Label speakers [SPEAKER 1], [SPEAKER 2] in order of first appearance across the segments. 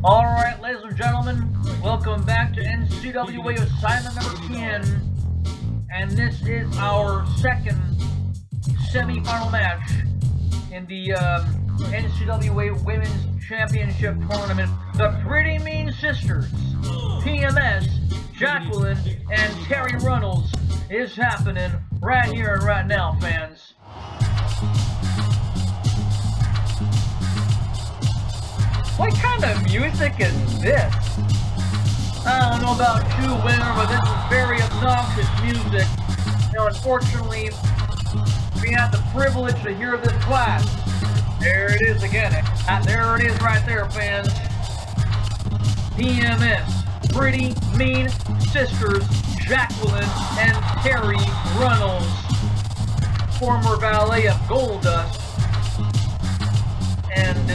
[SPEAKER 1] Alright, ladies and gentlemen, welcome back to NCWA assignment number 10. And this is our second semi-final match in the NCWA Women's Championship Tournament. The Pretty Mean Sisters, PMS, Jacqueline, and Terry Runnels is happening right here and right now, fans. What kind of music is this? I don't know about you, winner, but this is very obnoxious music. You know, unfortunately, we had the privilege to hear this class. There it is again. There it is right there, fans. PMS, Pretty Mean Sisters, Jacqueline and Terry Runnels, former valet of Goldust. And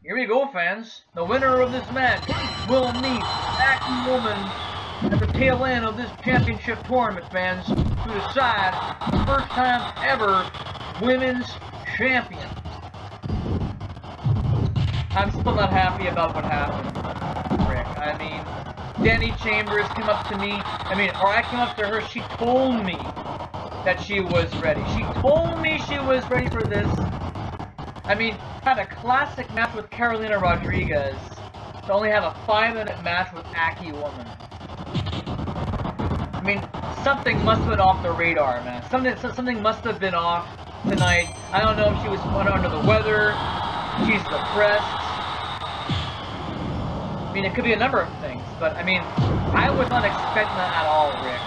[SPEAKER 1] here we go, fans. The winner of this match will meet Acme Woman at the tail end of this championship tournament, fans, to decide the first time ever women's champion. I'm still not happy about what happened, Rick. I mean, Danny Chambers came up to me. I came up to her. She told me that she was ready. She told me she was ready for this. I mean, had a classic match with Carolina Rodriguez to only have a 5-minute match with Acme Woman. I mean, something must have been off the radar, man. Something must have been off tonight. I don't know if she was under the weather, she's depressed. I mean, it could be a number of things, but I mean, I was not expecting that at all, Rick.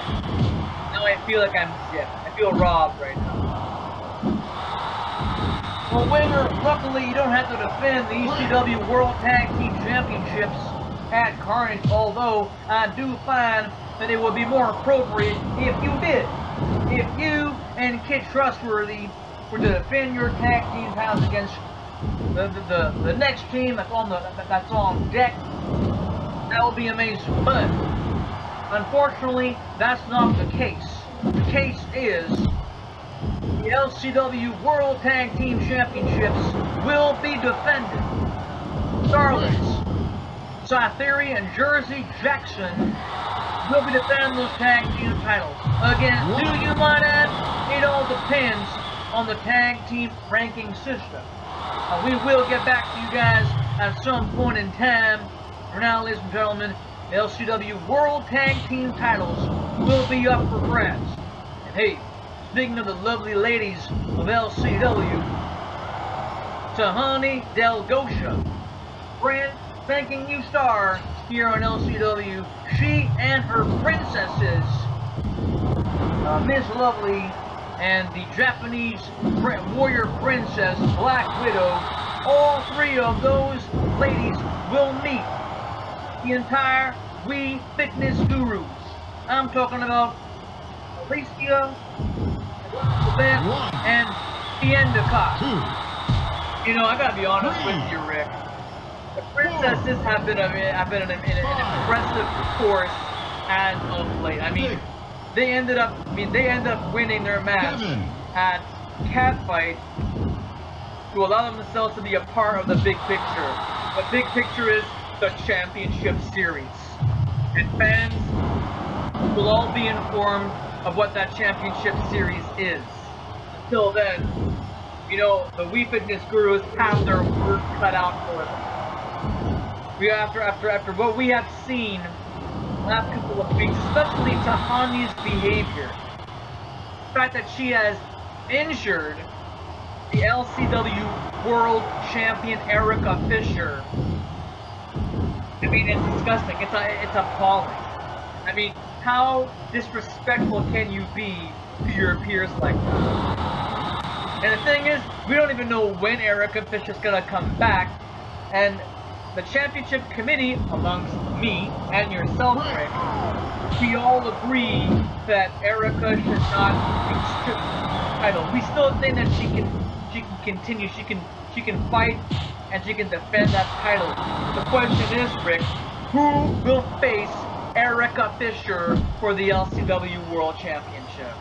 [SPEAKER 1] Now I feel like I'm gypped. I feel robbed right now. Well, winner, luckily you don't have to defend the ECW World Tag Team Championships at Carnage, although I do find that it would be more appropriate if you did. If you and Kid Trustworthy were to defend your tag team titles against the next team that's on deck, that would be amazing. But unfortunately, that's not the case. The case is the LCW World Tag Team Championships will be defended. Starlets, Cytheria and Jersey Jackson will be defending those tag team titles. Again, do you mind that? It all depends on the tag team ranking system. We will get back to you guys at some point in time. For now, ladies and gentlemen, the LCW World Tag Team titles will be up for grabs. And hey, speaking of the lovely ladies of LCW, Tahani Del Gosha, brand spanking new star here on LCW. She and her princesses, Miss Lovely and the Japanese warrior princess, Black Widow, all three of those ladies will meet the entire We Fitness Gurus. I'm talking about Alicia, and the Endicott. You know, I gotta be honest with you, Rick. The princesses have been an impressive force as of late. I mean, they ended up winning their match at Catfight to allow themselves to be a part of the big picture. The big picture is the championship series, and fans will all be informed of what that championship series is. Until then, you know, the We Fitness Gurus have their work cut out for them. After what we have seen last couple of weeks, especially Tahani's behavior, the fact that she has injured the LCW World Champion Erica Fisher. I mean, it's disgusting. It's appalling. I mean, how disrespectful can you be to your peers like that? And the thing is, we don't even know when Erica Fisher's gonna come back, and the championship committee, amongst me and yourself, Rick, we all agree that Erica should not be stripped of the title. We still think that she can continue, she can fight, and she can defend that title. The question is, Rick, who will face Erica Fisher for the LCW World Championship?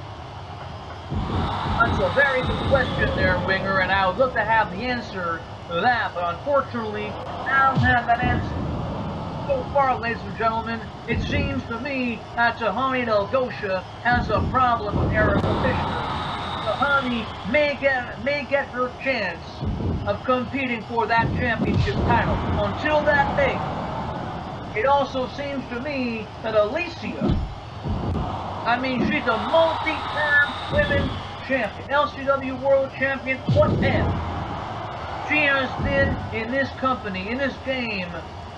[SPEAKER 1] That's a very good question there, Winger, and I would love to have the answer that, but unfortunately, I don't have that answer. So far, ladies and gentlemen, it seems to me that Tahani Delgosha has a problem with Erica Fisher. Tahani may get her chance of competing for that championship title. Until that day, it also seems to me that Alicia, I mean, she's a multi-time women's champion, LCW World Champion, whatever. She has been in this company, in this game,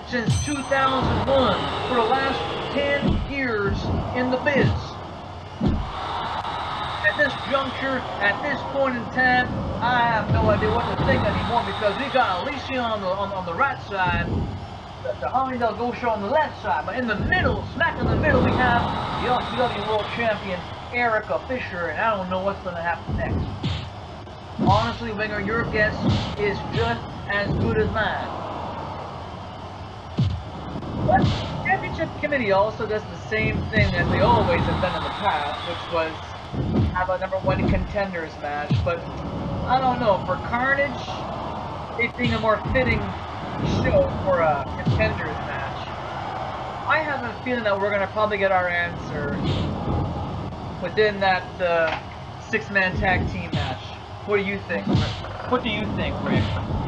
[SPEAKER 1] since 2001, for the last 10 years in the biz. At this juncture, at this point in time, I have no idea what to think anymore, because we got Alicia on the right side, Tahani Delgosha on the left side, but in the middle, smack in the middle, we have the LCW World Champion, Erica Fisher, and I don't know what's going to happen next. Honestly, Winger, your guess is just as good as mine. But the Championship Committee also does the same thing that they always have done in the past, which was have a #1 contenders match. But I don't know, for Carnage, it being a more fitting show for a contenders match, I have a feeling that we're going to probably get our answer within that 6-man tag team match. What do you think? What do you think, Rick?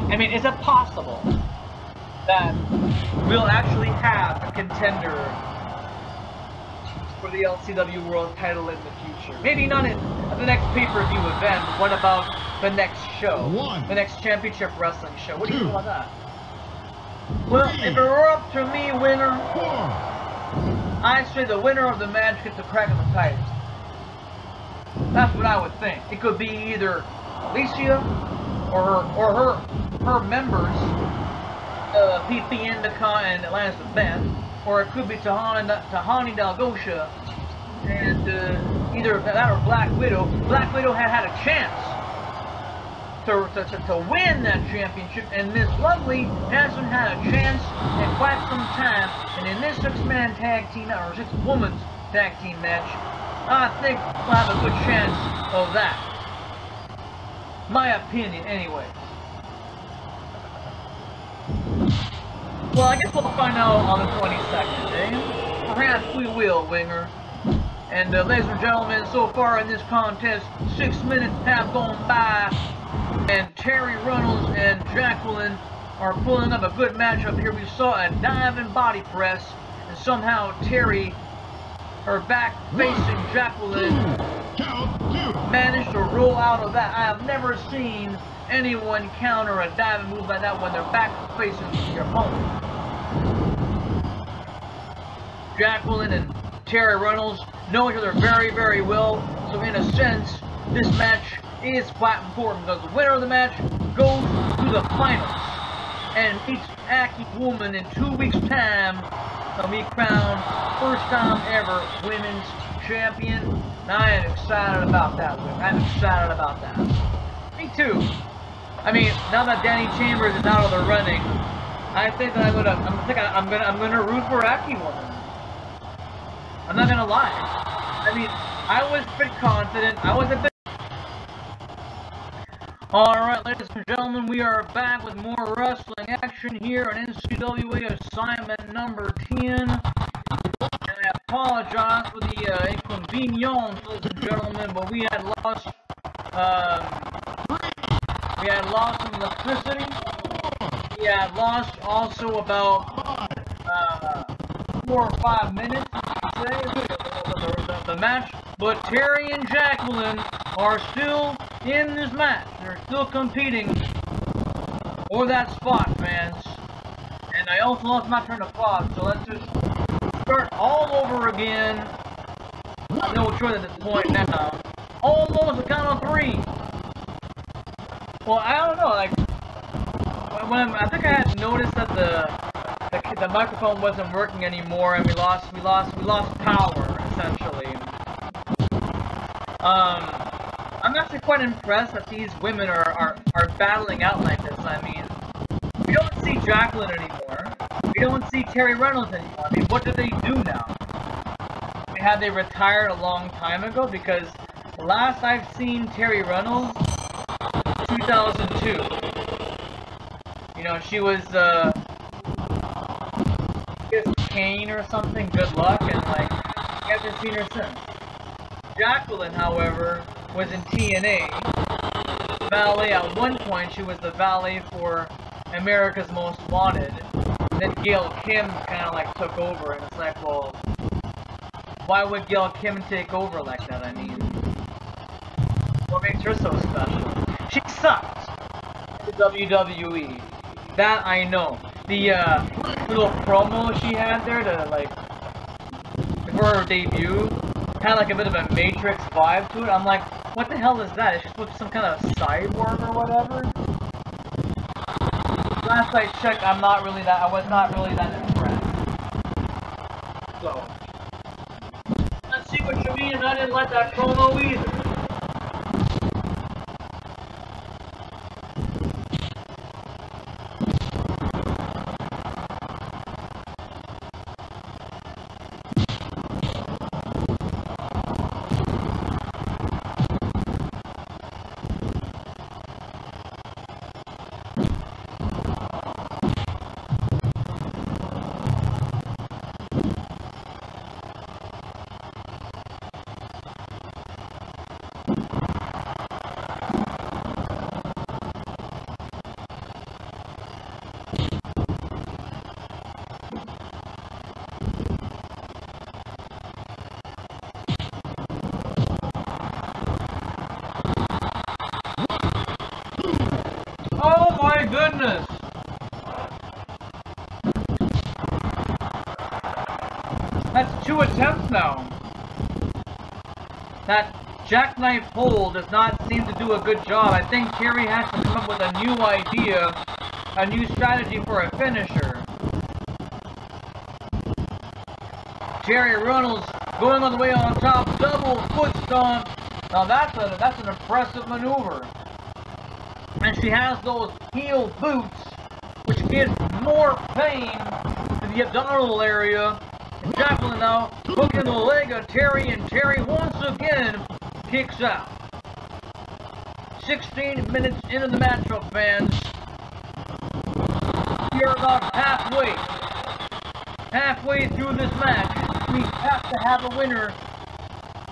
[SPEAKER 1] I mean, is it possible that we'll actually have a contender for the LCW World title in the future? Maybe not at the next pay-per-view event, but what about the next show? The next Championship Wrestling show? What do you think about that? Well, if it were up to me, winner, I'd say the winner of the match gets a crack at the title. That's what I would think. It could be either Alicia or her members, PP Indica and Atlantis the Band, or it could be Tahani Delgosha and either that or Black Widow. Black Widow had a chance to win that championship, and Miss Lovely hasn't had a chance in quite some time. And in this 6-man tag team, or 6-woman's tag team match, I think we'll have a good chance of that. My opinion, anyway. Well, I guess we'll find out on the 22nd, eh? Perhaps we will, Winger. And ladies and gentlemen, so far in this contest, 6 minutes have gone by, and Terry Runnels and Jacqueline are pulling up a good matchup here. We saw a diving body press, and somehow Terry, her back facing Jacqueline, managed to roll out of that. I have never seen anyone counter a diving move like that when they're back facing your opponent. Jacqueline and Terry Runnels know each other very, very well, so in a sense, this match is quite important, because the winner of the match goes to the finals and meets Aki Woman in 2 weeks' time to be crowned first time ever women's champion. And I am excited about that, Wick. I'm excited about that. Me too. I mean, now that Danny Chambers is out of the running, I think that I'm gonna root for Aki Woman. I'm not gonna lie. I mean, I was a bit confident. Alright, ladies and gentlemen, we are back with more wrestling action here on NCWA assignment number 10. And I apologize for the inconvenience, ladies and gentlemen, but we had lost some electricity. We had lost also about 4 or 5 minutes, you could say, the match. But Terry and Jacqueline are still in this match. They're still competing for that spot, fans. And I also lost my train of thought, so let's just start all over again. No choice at this point now. Almost a count of 3. Well, I don't know, like, I think I had noticed that the microphone wasn't working anymore, and we lost power, essentially. I'm actually quite impressed that these women are battling out like this. I mean, we don't see Jacqueline anymore. We don't see Terry Reynolds anymore. I mean, what do they do now? I mean, had they retired a long time ago? Because last I've seen Terry Reynolds, 2002. You know, she was, Kane or something, good luck, and like, I haven't seen her since. Jacqueline, however, was in TNA. Valet, at one point, she was the valet for America's Most Wanted. Then Gail Kim kind of like took over, and it's like, well, why would Gail Kim take over like that? I mean, what makes her so special? She sucked in the WWE. That I know. The little promo she had there to like before her debut had like a bit of a Matrix vibe to it. I'm like, what the hell is that? Is she supposed to be some kind of cyborg or whatever? Last I checked, I was not really that impressed. So let's see what you mean, and I didn't like that promo either. Oh my goodness! That's 2 attempts now. That jackknife hold does not seem to do a good job. I think Terry has to come up with a new idea, a new strategy for a finisher. Terry Runnels going all the way on top, double foot stomp. Now that's an impressive maneuver. And she has those heel boots, which gives more pain to the abdominal area. And Jacqueline now hooking the leg of Terry, and Terry once again kicks out. 16 minutes into the matchup, fans. We are about halfway through this match. We have to have a winner.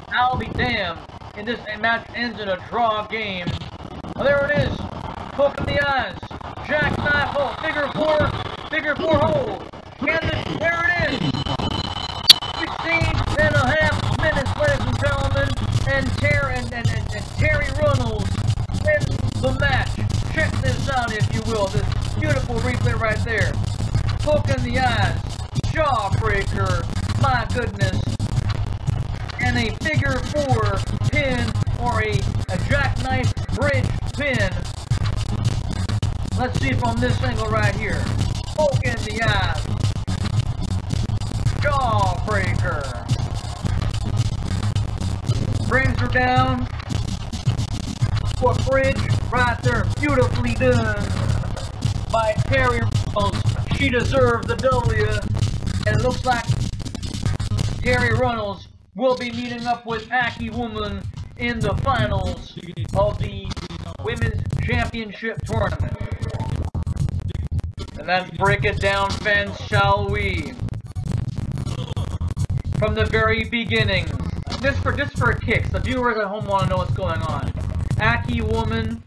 [SPEAKER 1] I'll be damned if this match ends in a draw game. Well, there it is. Hook in the eyes. Jackknife hold. Figure four hold. There it is. 16.5 minutes, ladies and gentlemen. And Terry Runnels wins the match. Check this out, if you will. This beautiful replay right there. Hook in the eyes. Jawbreaker. My goodness. And a figure 4 pin, or a jackknife bridge pin. Let's see from this angle right here. Poke in the eyes. Jawbreaker. Brings her down. For bridge right there. Beautifully done by Terry Runnels. She deserved the W. And it looks like Terry Runnels will be meeting up with Aki Woman in the finals of the Women's Championship Tournament. And let's break it down, fans, shall we? From the very beginning. Just for kicks, the viewers at home want to know what's going on. Aki Woman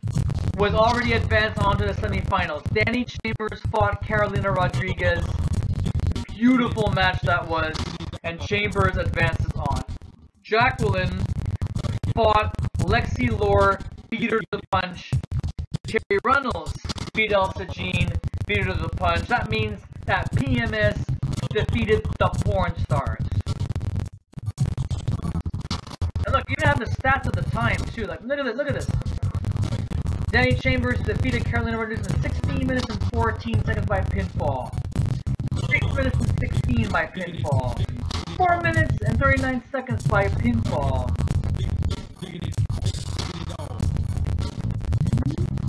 [SPEAKER 1] was already advanced onto the semifinals. Danny Chambers fought Carolina Rodriguez. Beautiful match that was. And Chambers advances on. Jacqueline fought Lexi Lore, beat her to the punch. Terry Runnels beat Elsa Jean, beat her to the punch. That means that PMS defeated the Porn Stars. And look, you even have the stats at the time too. Like, look at this. Danny Chambers defeated Carolina Rodriguez in 16 minutes and 14 seconds by pinfall. 6 minutes and 16 by pinfall. 4 minutes and 39 seconds by pinfall.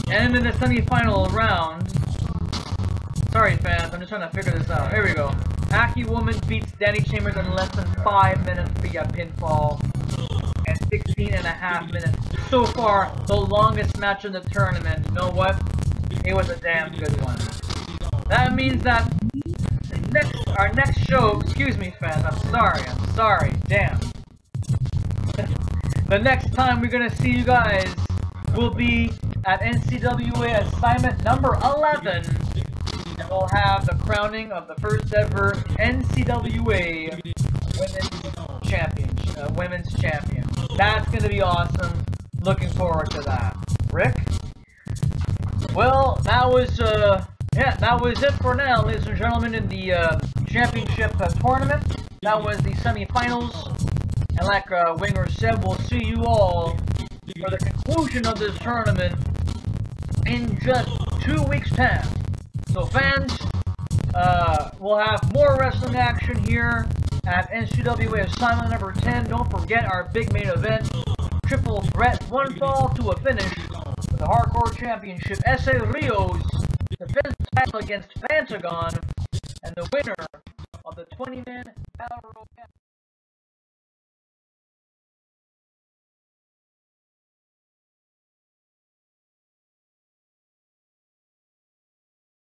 [SPEAKER 1] And in the semi-final round, sorry fans, I'm just trying to figure this out. Here we go. Aki Woman beats Danny Chambers in less than 5 minutes via pinfall. And 16.5 minutes. So far, the longest match in the tournament. You know what? It was a damn good one. That means that our next show, excuse me fans, I'm sorry, damn. The next time we're gonna see you guys will be at NCWA assignment number 11. And we'll have the crowning of the first ever NCWA women's champion. That's gonna be awesome. Looking forward to that. Rick? Well, that was it for now, ladies and gentlemen, in the championship tournament. That was the semifinals. And like Winger said, we'll see you all for the conclusion of this tournament in just 2 weeks' time. So fans, we'll have more wrestling action here at NCWA assignment number 10. Don't forget our big main event, triple threat, one fall to a finish for the Hardcore Championship. S.A. Rios defends the title against Phantagon, and the winner of the 20-man Battle Royale.